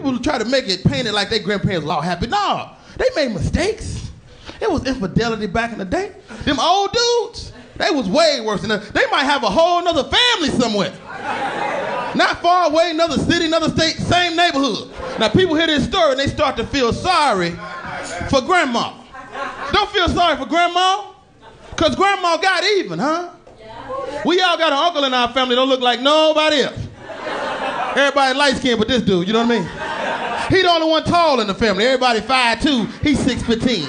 people try to make it painted like their grandparents were all happy. No, they made mistakes. It was infidelity back in the day. Them old dudes, they was way worse than that. They might have a whole nother family somewhere. Not far away, another city, another state, same neighborhood. Now people hear this story and they start to feel sorry for grandma. Don't feel sorry for grandma, because grandma got even, huh? We all got an uncle in our family that don't look like nobody else. Everybody light skinned but this dude, you know what I mean? He the only one tall in the family. Everybody 5'2", he's 6'15".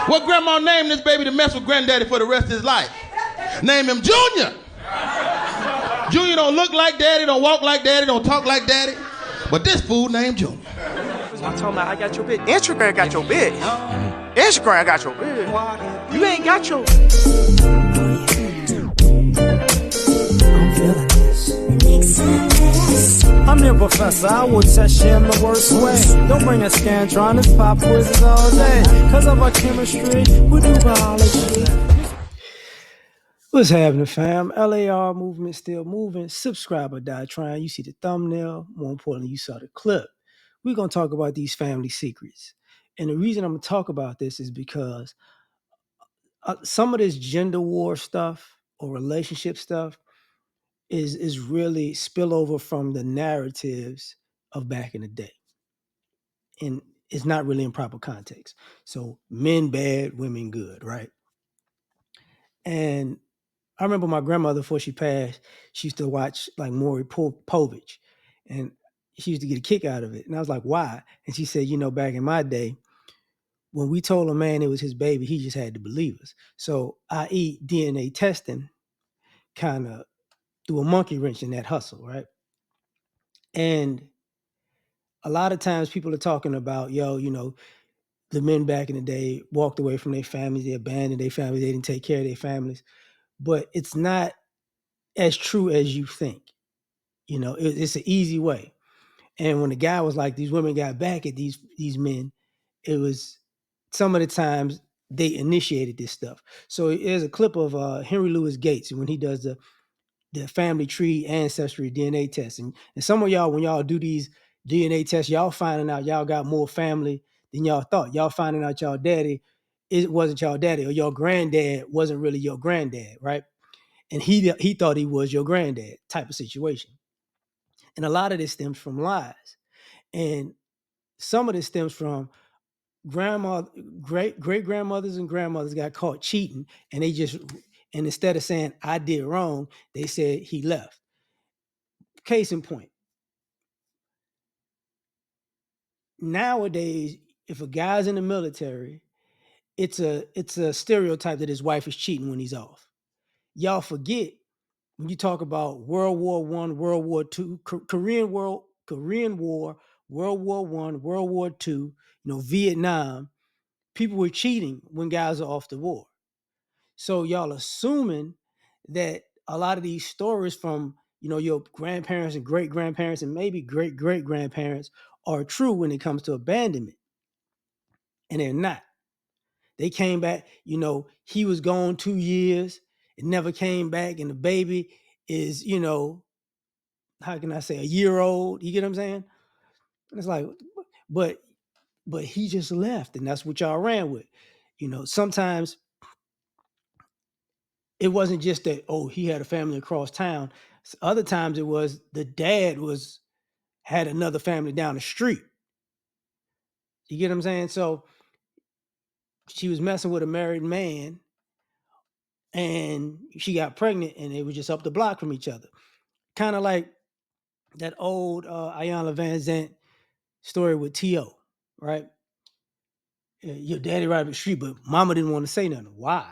What grandma named this baby to mess with granddaddy for the rest of his life? Name him Junior. Junior don't look like daddy, don't walk like daddy, don't talk like daddy, but this fool named Junior. I'm talking about I got your bitch. Instagram got your bitch. Instagram got your bitch. You ain't got your... I'm feeling this. I'm your professor, I will test you in the worst way. Don't bring a Scantron, pop quizzes all day. Cause of our chemistry, we do biology. What's happening, fam? L.A.R. movement still moving. Subscribe or die trying. You see the thumbnail. More importantly, you saw the clip. We're going to talk about these family secrets. And the reason I'm going to talk about this is because some of this gender war stuff or relationship stuff is really spillover from the narratives of back in the day. And it's not really in proper context. So men bad, women good, right? And I remember my grandmother, before she passed, she used to watch like Maury Povich, and she used to get a kick out of it. And I was like, why? And she said, back in my day, when we told a man it was his baby, he just had to believe us. So i.e. DNA testing kind of threw a monkey wrench in that hustle, right? And a lot of times people are talking about, the men back in the day walked away from their families, they abandoned their families, they didn't take care of their families. But it's not as true as you think. It's an easy way. And when the guy was like, these women got back at these men, it was some of the times they initiated this stuff. So there's a clip of Henry Louis Gates when he does the family tree ancestry DNA test. And some of y'all, when y'all do these DNA tests, y'all finding out y'all got more family than y'all thought. Y'all finding out y'all daddy, it wasn't y'all daddy, or your granddad wasn't really your granddad, right? And he thought he was your granddad type of situation. And a lot of this stems from lies. And some of this stems from great grandmothers and grandmothers got caught cheating, and instead of saying I did wrong, they said he left. Case in point. Nowadays, if a guy's in the military, it's a stereotype that his wife is cheating when he's off. Y'all forget when you talk about World War I, World War II, Korean War, World War I, World War II, Vietnam, people were cheating when guys are off the war. So y'all assuming that a lot of these stories from, your grandparents and great grandparents and maybe great great grandparents are true when it comes to abandonment. And they're not. They came back, he was gone 2 years, it never came back, and the baby is, how can I say, a year old. You get what I'm saying? And it's like, but he just left, and that's what y'all ran with. Sometimes it wasn't just that, he had a family across town. Other times it was the dad had another family down the street. You get what I'm saying? So she was messing with a married man, and she got pregnant, and they were just up the block from each other. Kind of like that old Ayanna Van Zant story with T.O., right? Your daddy right up the street, but mama didn't want to say nothing. Why?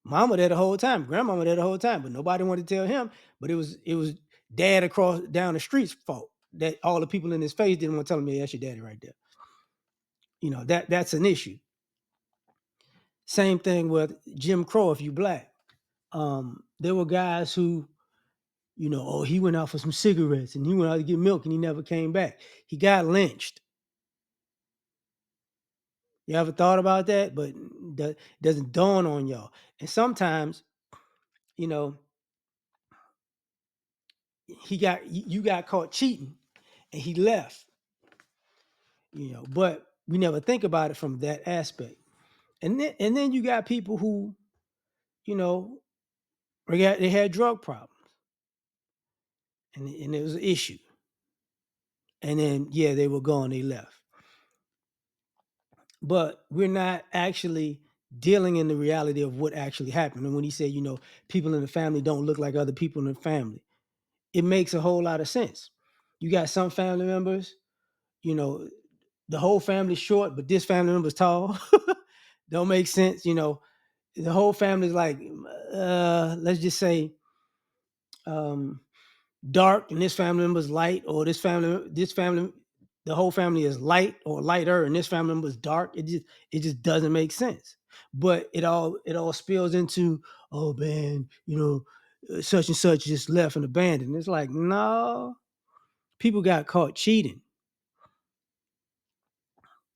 Mama there the whole time, grandmama there the whole time, but nobody wanted to tell him. But it was dad across down the street's fault that all the people in his face didn't want to tell him, yeah, that's your daddy right there. That's an issue. Same thing with Jim Crow. If you black, there were guys who, he went out for some cigarettes and he went out to get milk and he never came back. He got lynched. You ever thought about that? But that doesn't dawn on y'all. And sometimes, you got caught cheating and he left, but we never think about it from that aspect. And then you got people who, you know, they had drug problems and it was an issue. And then yeah, they were gone, they left. But we're not actually dealing in the reality of what actually happened. And when he said, people in the family don't look like other people in the family, it makes a whole lot of sense. You got some family members, you know, the whole family's short, but this family member's tall. Don't make sense. The whole family's like, let's just say, um, dark, and this family member's light, or this family, the whole family is light or lighter, and this family member's dark. It just doesn't make sense. But it all spills into, oh man, such and such just left and abandoned. It's like, no, people got caught cheating.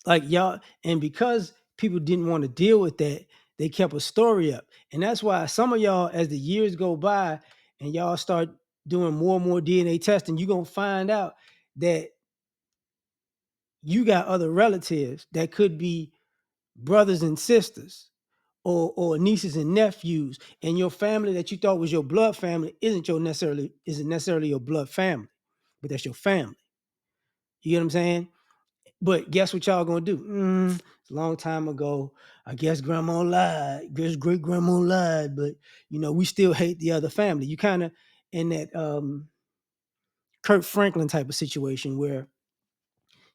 Like y'all, and because people didn't want to deal with that, they kept a story up. And that's why some of y'all, as the years go by and y'all start doing more and more DNA testing, you're gonna find out that you got other relatives that could be brothers and sisters, or nieces and nephews, and your family that you thought was your blood family isn't necessarily your blood family, but that's your family. You get what I'm saying? But guess what y'all gonna do? It's a long time ago. I guess grandma lied. Guess great grandma lied, but we still hate the other family. You kind of in that Kurt Franklin type of situation where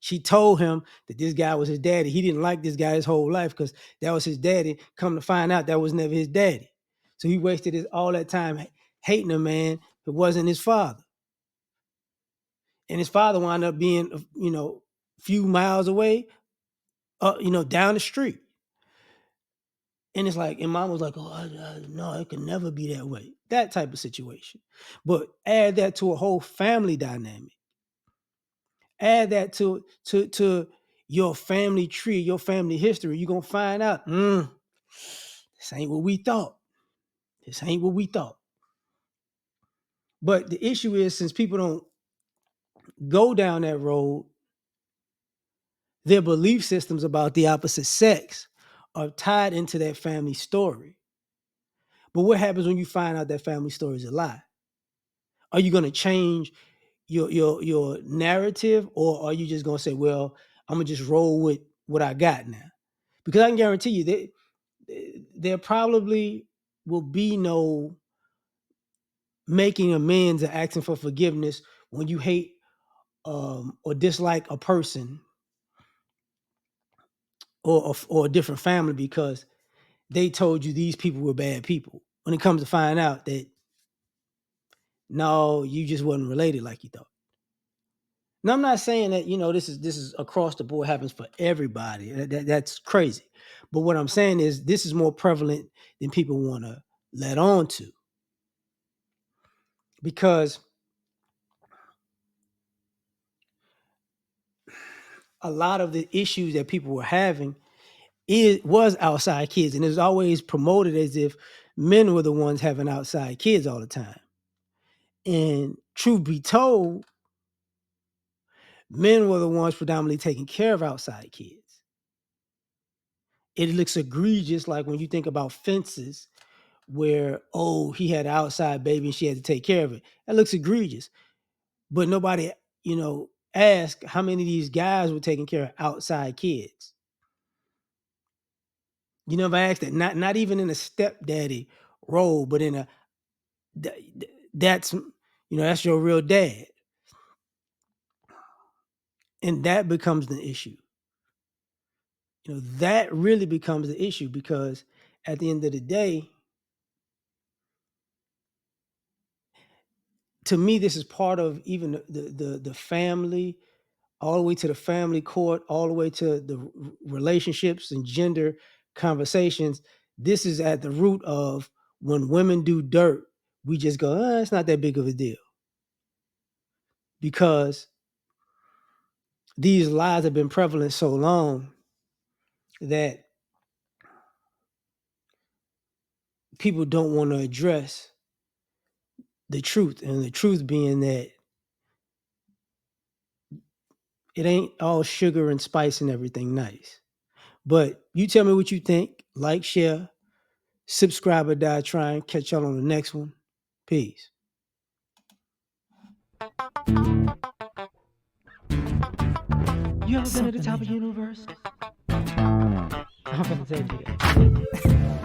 she told him that this guy was his daddy. He didn't like this guy his whole life because that was his daddy. Come to find out, that was never his daddy. So he wasted all that time hating a man that wasn't his father. And his father wound up being, few miles away, down the street. And it's like, and mom was like, oh, no, it could never be that way. That type of situation. But add that to a whole family dynamic. Add that to your family tree, your family history. You're going to find out, this ain't what we thought. This ain't what we thought. But the issue is, since people don't go down that road, their belief systems about the opposite sex are tied into that family story. But what happens when you find out that family story is a lie? Are you going to change your narrative, or are you just gonna say, well, I'm gonna just roll with what I got now? Because I can guarantee you that there probably will be no making amends or asking for forgiveness when you hate or dislike a person, or a different family, because they told you these people were bad people. When it comes to find out that no, you just wasn't related like you thought. Now, I'm not saying that this is across the board, happens for everybody. That's crazy. But what I'm saying is this is more prevalent than people want to let on to, because a lot of the issues that people were having was outside kids, and it was always promoted as if men were the ones having outside kids all the time. And truth be told, men were the ones predominantly taking care of outside kids. It looks egregious, like when you think about Fences, where, oh, he had an outside baby and she had to take care of it. That looks egregious. But nobody, asked how many of these guys were taking care of outside kids. You never asked that. Not even in a stepdaddy role, but in a that's that's your real dad. And that becomes the issue. That really becomes the issue, because at the end of the day, to me, this is part of even the family, all the way to the family court, all the way to the relationships and gender conversations. This is at the root of when women do dirt, we just go, it's not that big of a deal. Because these lies have been prevalent so long that people don't want to address the truth, and the truth being that it ain't all sugar and spice and everything nice. But you tell me what you think. Like, share, subscribe or die trying. Catch y'all on the next one. Peace. You ever been at the top of the universe? I'm gonna tell you that.